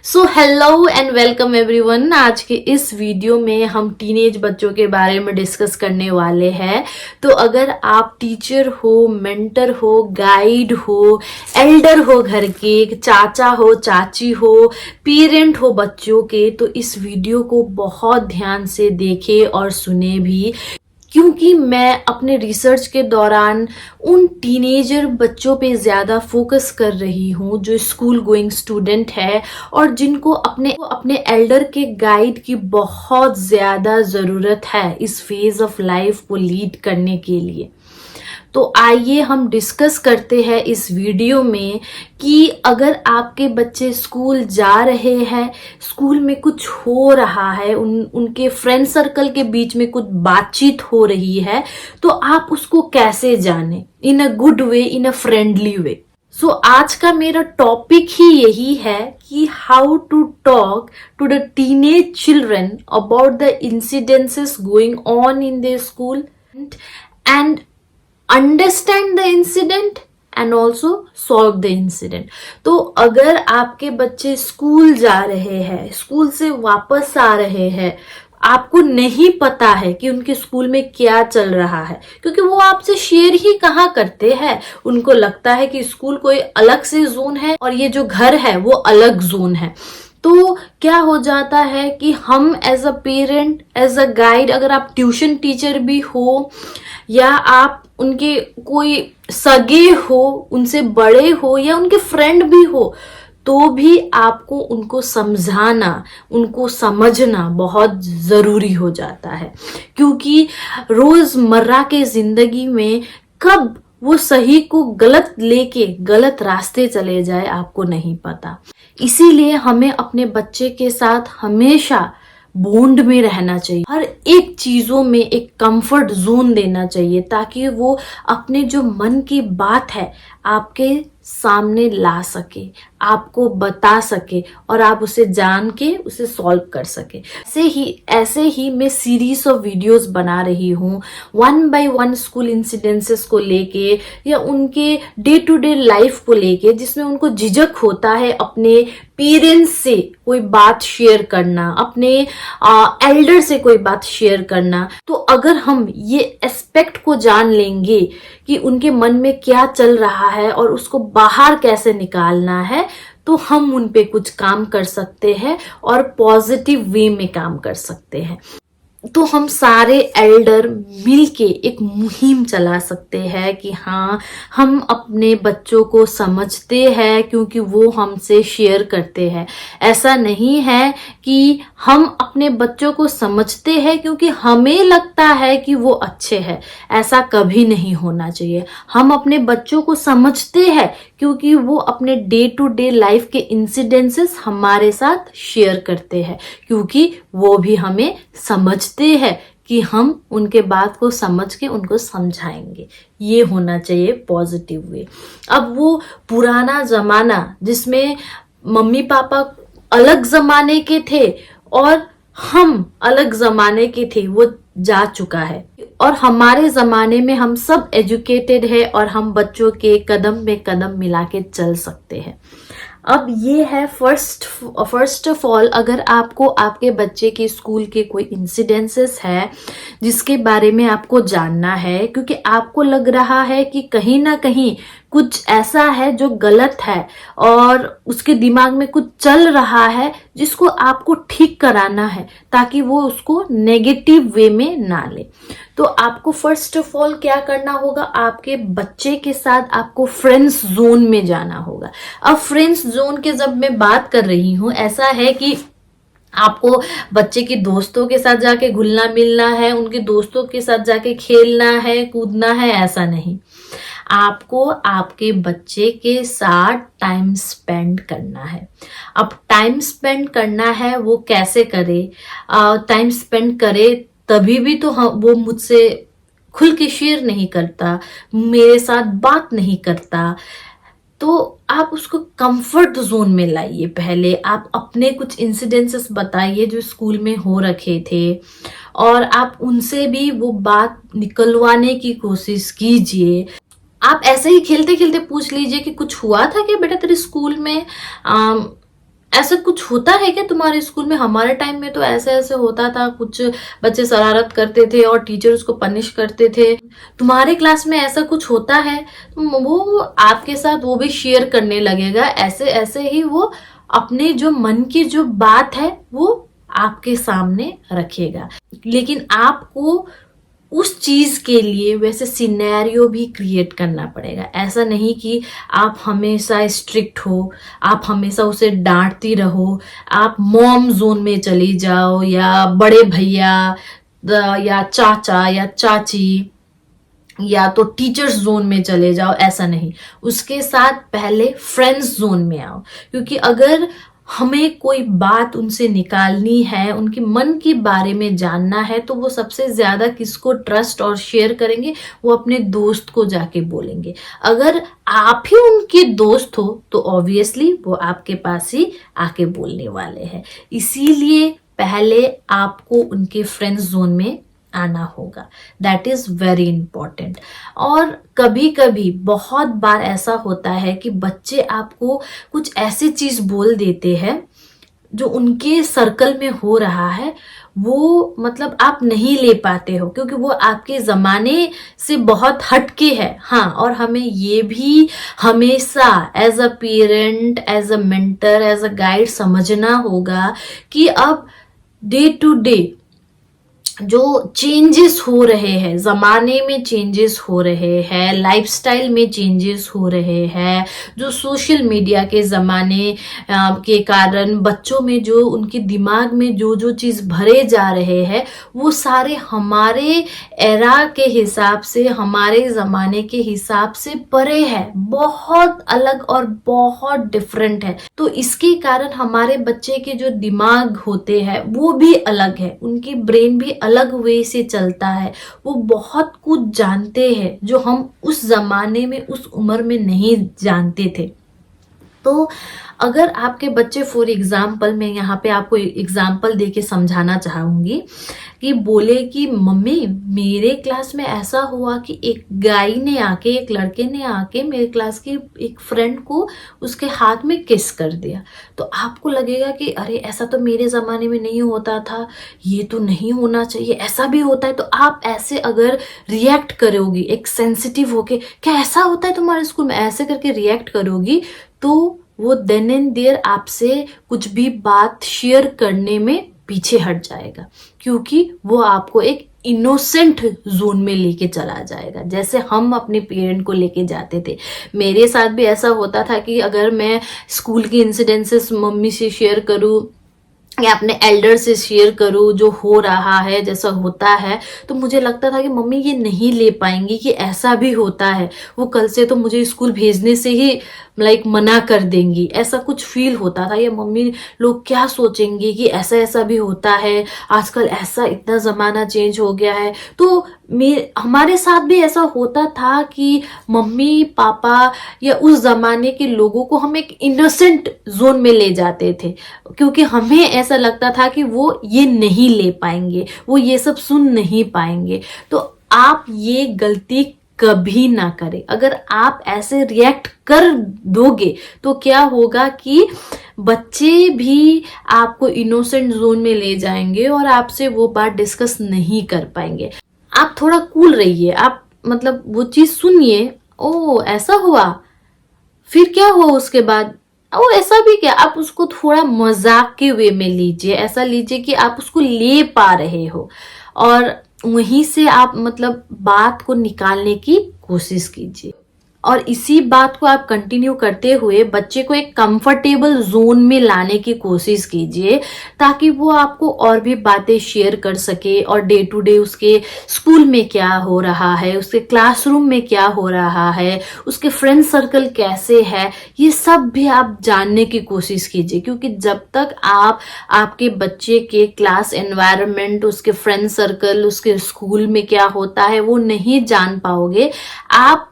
So hello and welcome everyone. आज के इस वीडियो में हम टीनेज बच्चों के बारे में डिस्कस करने वाले हैं। तो अगर आप टीचर हो, मेंटर हो, गाइड हो, एल्डर हो, घर के चाचा हो, चाची हो, पेरेंट हो बच्चों के, तो इस वीडियो को बहुत ध्यान से देखें और सुने भी, क्योंकि मैं अपने रिसर्च के दौरान उन टीनेजर बच्चों पे ज़्यादा फोकस कर रही हूँ जो स्कूल गोइंग स्टूडेंट है और जिनको अपने एल्डर के गाइड की बहुत ज़्यादा ज़रूरत है इस फेज ऑफ लाइफ को लीड करने के लिए। तो आइए हम डिस्कस करते हैं इस वीडियो में कि अगर आपके बच्चे स्कूल जा रहे हैं, स्कूल में कुछ हो रहा है, उनके फ्रेंड सर्कल के बीच में कुछ बातचीत हो रही है, तो आप उसको कैसे जाने इन a good way, in a friendly way. सो आज का मेरा टॉपिक ही यही है कि how to talk to the teenage children about the incidences going on in the school and understand the incident and also solve the incident. तो अगर आपके बच्चे स्कूल जा रहे हैं, स्कूल से वापस आ रहे हैं, आपको नहीं पता है कि उनके स्कूल में क्या चल रहा है, क्योंकि वो आपसे शेयर ही कहाँ करते हैं। उनको लगता है कि स्कूल कोई अलग से जोन है और ये जो घर है वो अलग जोन है। तो क्या हो जाता है कि हम as a parent, as a guide, अगर आप ट्यूशन टीचर भी हो या आप उनके कोई सगे हो, उनसे बड़े हो या उनके फ्रेंड भी हो, तो भी आपको उनको समझाना, उनको समझना बहुत ज़रूरी हो जाता है, क्योंकि रोज़मर्रा के ज़िंदगी में कब वो सही को गलत लेके गलत रास्ते चले जाए आपको नहीं पता। इसीलिए हमें अपने बच्चे के साथ हमेशा बॉन्ड में रहना चाहिए, हर एक चीजों में एक कंफर्ट जोन देना चाहिए, ताकि वो अपने जो मन की बात है आपके सामने ला सके, आपको बता सके और आप उसे जान के उसे सॉल्व कर सके। ऐसे ही मैं सीरीज ऑफ वीडियोस बना रही हूँ, 1 by 1 स्कूल इंसिडेंसेस को लेके या उनके डे टू डे लाइफ को लेके, जिसमें उनको झिझक होता है अपने पेरेंट्स से कोई बात शेयर करना, अपने एल्डर से कोई बात शेयर करना। तो अगर हम ये एस्पेक्ट को जान लेंगे कि उनके मन में क्या चल रहा है और उसको बाहर कैसे निकालना है, तो हम उन पे कुछ काम कर सकते हैं और पॉजिटिव वे में काम कर सकते हैं। तो हम सारे एल्डर मिलके एक मुहिम चला सकते हैं कि हाँ, हम अपने बच्चों को समझते हैं क्योंकि वो हमसे शेयर करते हैं। ऐसा नहीं है कि हम अपने बच्चों को समझते हैं क्योंकि हमें लगता है कि वो अच्छे हैं। ऐसा कभी नहीं होना चाहिए। हम अपने बच्चों को समझते हैं क्योंकि वो अपने डे टू डे लाइफ के इंसिडेंसेस हमारे साथ शेयर करते हैं, क्योंकि वो भी हमें समझते हैं कि हम उनके बात को समझ के उनको समझाएंगे। ये होना चाहिए पॉजिटिव वे। अब वो पुराना जमाना जिसमें मम्मी पापा अलग जमाने के थे और हम अलग जमाने के थे, वो जा चुका है और हमारे जमाने में हम सब एजुकेटेड है और हम बच्चों के कदम में कदम मिला के चल सकते हैं। अब ये है फर्स्ट ऑफ ऑल, अगर आपको आपके बच्चे के स्कूल के कोई इंसिडेंसेस है जिसके बारे में आपको जानना है, क्योंकि आपको लग रहा है कि कहीं ना कहीं कुछ ऐसा है जो गलत है और उसके दिमाग में कुछ चल रहा है जिसको आपको ठीक कराना है, ताकि वो उसको नेगेटिव वे में ना ले, तो आपको फर्स्ट ऑफ ऑल क्या करना होगा, आपके बच्चे के साथ आपको फ्रेंड्स जोन में जाना होगा। अब फ्रेंड्स जोन के जब मैं बात कर रही हूँ, ऐसा है कि आपको बच्चे के दोस्तों के साथ जाके घुलना मिलना है, उनके दोस्तों के साथ जाके खेलना है, कूदना है, ऐसा नहीं। आपको आपके बच्चे के साथ टाइम स्पेंड करना है। अब टाइम स्पेंड करना है, वो कैसे करे? टाइम स्पेंड करे तभी भी तो वो मुझसे खुल के शेयर नहीं करता, मेरे साथ बात नहीं करता, तो आप उसको कंफर्ट जोन में लाइए। पहले आप अपने कुछ इंसिडेंसेस बताइए जो स्कूल में हो रखे थे और आप उनसे भी वो बात निकलवाने की कोशिश कीजिए। आप ऐसे ही खेलते खेलते पूछ लीजिए कि कुछ हुआ था क्या बेटा तेरे स्कूल में, ऐसा कुछ होता है क्या तुम्हारे स्कूल में? हमारे टाइम में तो ऐसे ऐसे होता था, कुछ बच्चे शरारत करते थे और टीचर उसको पनिश करते थे। तुम्हारे क्लास में ऐसा कुछ होता है तो वो आपके साथ वो भी शेयर करने लगेगा। ऐसे ऐसे ही वो अपने जो मन की जो बात है वो आपके सामने रखेगा। लेकिन आपको उस चीज के लिए वैसे सिनेरियो भी क्रिएट करना पड़ेगा। ऐसा नहीं कि आप हमेशा स्ट्रिक्ट हो, आप हमेशा उसे डांटती रहो, आप मॉम जोन में चली जाओ या बड़े भैया या चाचा या चाची या तो टीचर्स जोन में चले जाओ। ऐसा नहीं, उसके साथ पहले फ्रेंड्स जोन में आओ। क्योंकि अगर हमें कोई बात उनसे निकालनी है, उनके मन के बारे में जानना है, तो वो सबसे ज्यादा किसको ट्रस्ट और शेयर करेंगे? वो अपने दोस्त को जाके बोलेंगे। अगर आप ही उनके दोस्त हो तो ऑब्वियसली वो आपके पास ही आके बोलने वाले हैं। इसीलिए पहले आपको उनके फ्रेंड्स जोन में आना होगा। That is very important. और कभी कभी बहुत बार ऐसा होता है कि बच्चे आपको कुछ ऐसी चीज बोल देते हैं जो उनके सर्कल में हो रहा है, वो मतलब आप नहीं ले पाते हो क्योंकि वो आपके जमाने से बहुत हटके है। हाँ, और हमें ये भी हमेशा as a parent, as a mentor, as a guide समझना होगा कि अब डे टू डे जो चेंजेस हो रहे हैं, जमाने में चेंजेस हो रहे हैं, लाइफस्टाइल में चेंजेस हो रहे हैं, जो सोशल मीडिया के जमाने के कारण बच्चों में जो उनके दिमाग में जो जो चीज भरे जा रहे हैं, वो सारे हमारे एरा के हिसाब से, हमारे जमाने के हिसाब से परे है, बहुत अलग और बहुत डिफरेंट है। तो इसके कारण हमारे बच्चे के जो दिमाग होते हैं वो भी अलग है, उनकी ब्रेन भी अलग वे से चलता है। वो बहुत कुछ जानते हैं जो हम उस जमाने में, उस उम्र में नहीं जानते थे। तो अगर आपके बच्चे, फॉर एग्जाम्पल, मैं यहाँ पे आपको एग्जाम्पल देके समझाना चाहूंगी कि बोले कि मम्मी मेरे क्लास में ऐसा हुआ कि एक गाय ने आके, एक लड़के ने आके मेरे क्लास की एक फ्रेंड को उसके हाथ में किस कर दिया। तो आपको लगेगा कि अरे ऐसा तो मेरे जमाने में नहीं होता था, ये तो नहीं होना चाहिए, ऐसा भी होता है। तो आप ऐसे अगर रिएक्ट करोगी एक सेंसिटिव होके, क्या ऐसा होता है तुम्हारे स्कूल में, ऐसे करके रिएक्ट करोगी, तो वो देन एंड देयर आपसे कुछ भी बात शेयर करने में पीछे हट जाएगा, क्योंकि वो आपको एक इनोसेंट जोन में लेके चला जाएगा, जैसे हम अपने पेरेंट को लेके जाते थे। मेरे साथ भी ऐसा होता था कि अगर मैं स्कूल की इंसिडेंसेस मम्मी से शेयर करूं या अपने एल्डर से शेयर करूं जो हो रहा है, जैसा होता है, तो मुझे लगता था कि मम्मी ये नहीं ले पाएंगी कि ऐसा भी होता है, वो कल से तो मुझे स्कूल भेजने से ही मना कर देंगी। ऐसा कुछ फील होता था, या मम्मी लोग क्या सोचेंगे कि ऐसा ऐसा भी होता है, आजकल ऐसा इतना जमाना चेंज हो गया है। तो हमारे साथ भी ऐसा होता था कि मम्मी पापा या उस जमाने के लोगों को हम एक इनोसेंट जोन में ले जाते थे, क्योंकि हमें ऐसा लगता था कि वो ये नहीं ले पाएंगे, वो ये सब सुन नहीं पाएंगे। तो आप ये गलती कभी ना करें। अगर आप ऐसे रिएक्ट कर दोगे तो क्या होगा कि बच्चे भी आपको इनोसेंट जोन में ले जाएंगे और आपसे वो बात डिस्कस नहीं कर पाएंगे। आप थोड़ा कूल रहिए, आप वो चीज सुनिए, ओ ऐसा हुआ, फिर क्या हुआ उसके बाद, ओ ऐसा भी क्या, आप उसको थोड़ा मजाक के वे में लीजिए, ऐसा लीजिए कि आप उसको ले पा रहे हो, और वहीं से आप बात को निकालने की कोशिश कीजिए। और इसी बात को आप कंटिन्यू करते हुए बच्चे को एक कंफर्टेबल जोन में लाने की कोशिश कीजिए, ताकि वो आपको और भी बातें शेयर कर सके, और डे टू डे उसके स्कूल में क्या हो रहा है, उसके क्लासरूम में क्या हो रहा है, उसके फ्रेंड सर्कल कैसे है, ये सब भी आप जानने की कोशिश कीजिए। क्योंकि जब तक आप आपके बच्चे के क्लास एनवायरनमेंट, उसके फ्रेंड सर्कल, उसके स्कूल में क्या होता है वो नहीं जान पाओगे, आप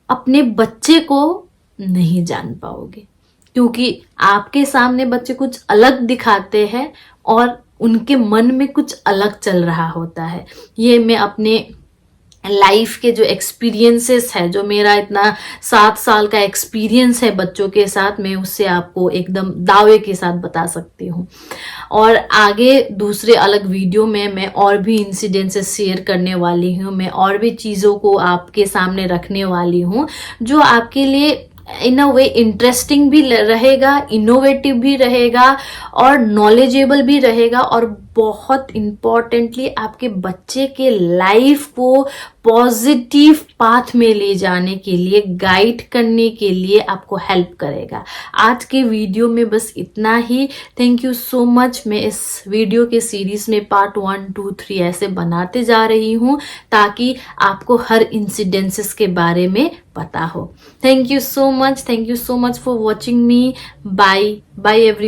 अपने बच्चे को नहीं जान पाओगे। क्योंकि आपके सामने बच्चे कुछ अलग दिखाते हैं और उनके मन में कुछ अलग चल रहा होता है। ये मैं अपने लाइफ के जो एक्सपीरियंसेस है, जो मेरा इतना 7 साल का एक्सपीरियंस है बच्चों के साथ, मैं उससे आपको एकदम दावे के साथ बता सकती हूँ। और आगे दूसरे अलग वीडियो में मैं और भी इंसिडेंसेस शेयर करने वाली हूँ, मैं और भी चीज़ों को आपके सामने रखने वाली हूँ जो आपके लिए इन अ वे इंटरेस्टिंग भी रहेगा, इनोवेटिव भी रहेगा और नॉलेजेबल भी रहेगा, और बहुत इम्पॉर्टेंटली आपके बच्चे के लाइफ को पॉजिटिव पाथ में ले जाने के लिए, गाइड करने के लिए आपको हेल्प करेगा। आज के वीडियो में बस इतना ही। Thank you so much. मैं इस वीडियो के सीरीज में पार्ट 1, 2, 3 ऐसे बनाते जा रही हूँ ताकि आपको हर इंसिडेंसेस के बारे में पता हो। Thank you so much for watching me. Bye bye every